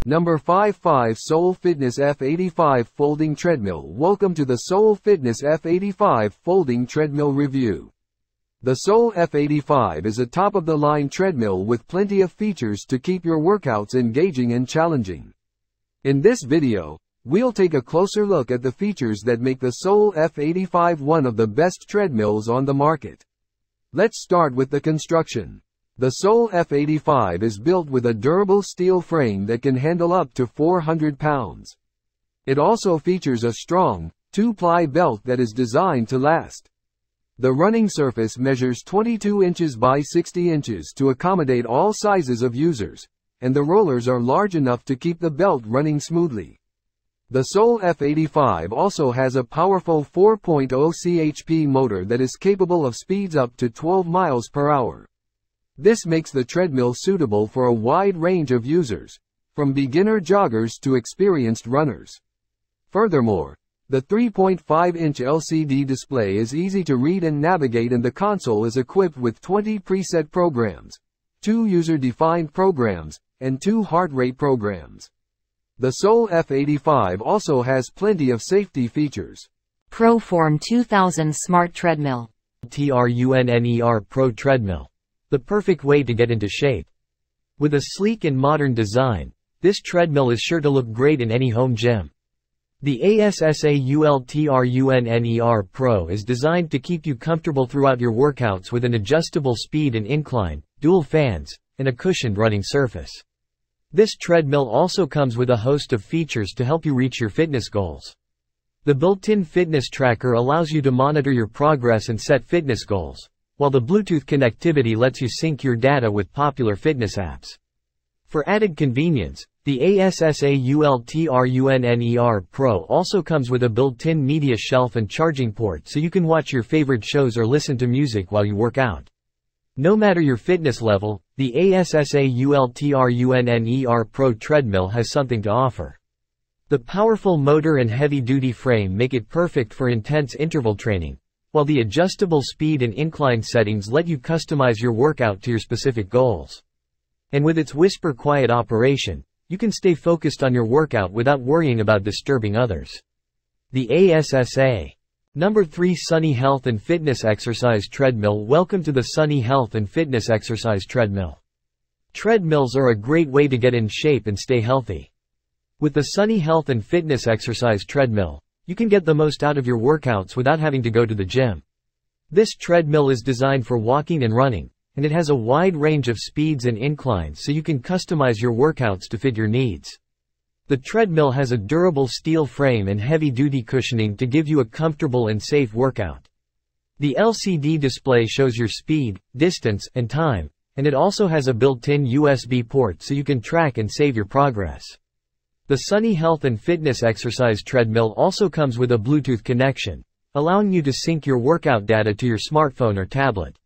Number 55 Sole Fitness F85 Folding Treadmill. Welcome to the Sole Fitness F85 Folding Treadmill Review. The Sole F85 is a top-of-the-line treadmill with plenty of features to keep your workouts engaging and challenging. In this video, we'll take a closer look at the features that make the Sole F85 one of the best treadmills on the market. Let's start with the construction. The Sole F85 is built with a durable steel frame that can handle up to 400 pounds. It also features a strong, 2-ply belt that is designed to last. The running surface measures 22 inches by 60 inches to accommodate all sizes of users, and the rollers are large enough to keep the belt running smoothly. The Sole F85 also has a powerful 4.0 chp motor that is capable of speeds up to 12 miles per hour. This makes the treadmill suitable for a wide range of users, from beginner joggers to experienced runners. Furthermore, the 3.5-inch LCD display is easy to read and navigate, and the console is equipped with 20 preset programs, 2 user-defined programs, and 2 heart rate programs. The Sole F85 also has plenty of safety features. ProForm 2000 Smart Treadmill. Treadmill Pro Treadmill. The perfect way to get into shape. With a sleek and modern design, this treadmill is sure to look great in any home gym. The ASSAULTRUNNER Pro is designed to keep you comfortable throughout your workouts with an adjustable speed and incline, dual fans, and a cushioned running surface. This treadmill also comes with a host of features to help you reach your fitness goals. The built-in fitness tracker allows you to monitor your progress and set fitness goals, while the Bluetooth connectivity lets you sync your data with popular fitness apps. For added convenience, the ASSAULTRUNNER Pro also comes with a built-in media shelf and charging port, so you can watch your favorite shows or listen to music while you work out. No matter your fitness level, the ASSAULTRUNNER Pro Treadmill has something to offer. The powerful motor and heavy-duty frame make it perfect for intense interval training, while the adjustable speed and incline settings let you customize your workout to your specific goals. And with its whisper-quiet operation, you can stay focused on your workout without worrying about disturbing others. The ASSA. Number 3 Sunny Health and Fitness Exercise Treadmill. Welcome to the Sunny Health and Fitness Exercise Treadmill. Treadmills are a great way to get in shape and stay healthy. With the Sunny Health and Fitness Exercise Treadmill, you can get the most out of your workouts without having to go to the gym. This treadmill is designed for walking and running, and it has a wide range of speeds and inclines so you can customize your workouts to fit your needs. The treadmill has a durable steel frame and heavy-duty cushioning to give you a comfortable and safe workout. The LCD display shows your speed, distance, and time, and it also has a built-in USB port so you can track and save your progress. The Sunny Health and Fitness Exercise Treadmill also comes with a Bluetooth connection, allowing you to sync your workout data to your smartphone or tablet.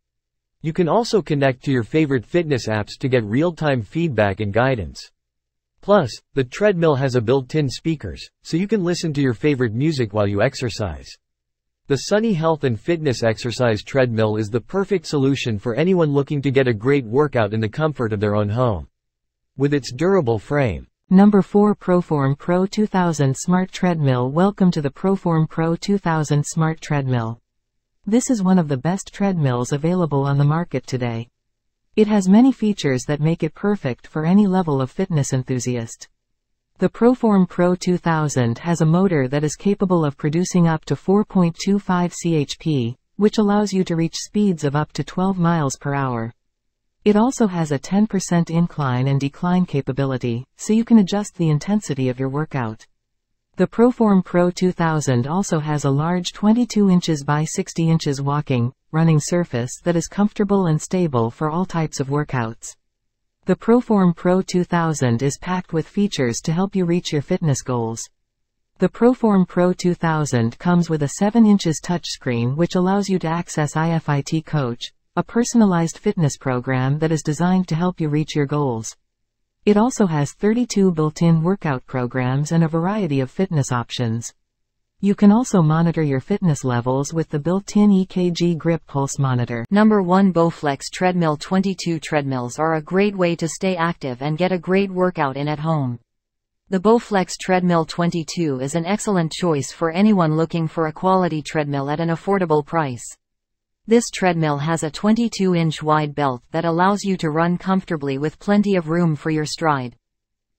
You can also connect to your favorite fitness apps to get real-time feedback and guidance. Plus, the treadmill has a built-in speakers, so you can listen to your favorite music while you exercise. The Sunny Health and Fitness Exercise Treadmill is the perfect solution for anyone looking to get a great workout in the comfort of their own home. With its durable frame. Number 4 ProForm Pro 2000 Smart Treadmill. Welcome to the ProForm Pro 2000 Smart Treadmill. This is one of the best treadmills available on the market today. It has many features that make it perfect for any level of fitness enthusiast. The ProForm Pro 2000 has a motor that is capable of producing up to 4.25 chp, which allows you to reach speeds of up to 12 miles per hour. It also has a 10% incline and decline capability, so you can adjust the intensity of your workout. The ProForm Pro 2000 also has a large 22 inches by 60 inches running surface that is comfortable and stable for all types of workouts. The ProForm Pro 2000 is packed with features to help you reach your fitness goals. The ProForm Pro 2000 comes with a 7 inches touchscreen which allows you to access iFit Coach, a personalized fitness program that is designed to help you reach your goals. It also has 32 built-in workout programs and a variety of fitness options. You can also monitor your fitness levels with the built-in EKG grip pulse monitor. Number 1 Bowflex Treadmill. 22 treadmills are a great way to stay active and get a great workout in at home. The Bowflex Treadmill 22 is an excellent choice for anyone looking for a quality treadmill at an affordable price. This treadmill has a 22-inch wide belt that allows you to run comfortably with plenty of room for your stride.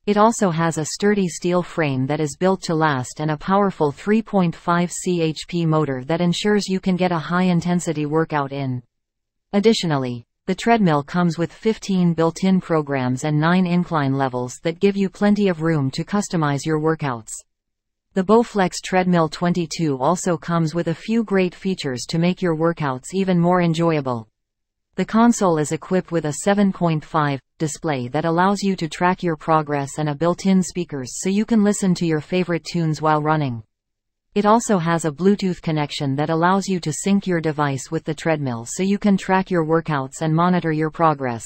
It also has a sturdy steel frame that is built to last and a powerful 3.5 chp motor that ensures you can get a high-intensity workout in. Additionally, the treadmill comes with 15 built-in programs and 9 incline levels that give you plenty of room to customize your workouts. The Bowflex Treadmill 22 also comes with a few great features to make your workouts even more enjoyable. The console is equipped with a 7.5 display that allows you to track your progress and a built-in speakers so you can listen to your favorite tunes while running. It also has a Bluetooth connection that allows you to sync your device with the treadmill so you can track your workouts and monitor your progress.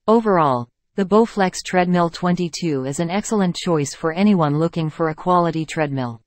Overall, the Bowflex Treadmill 22 is an excellent choice for anyone looking for a quality treadmill.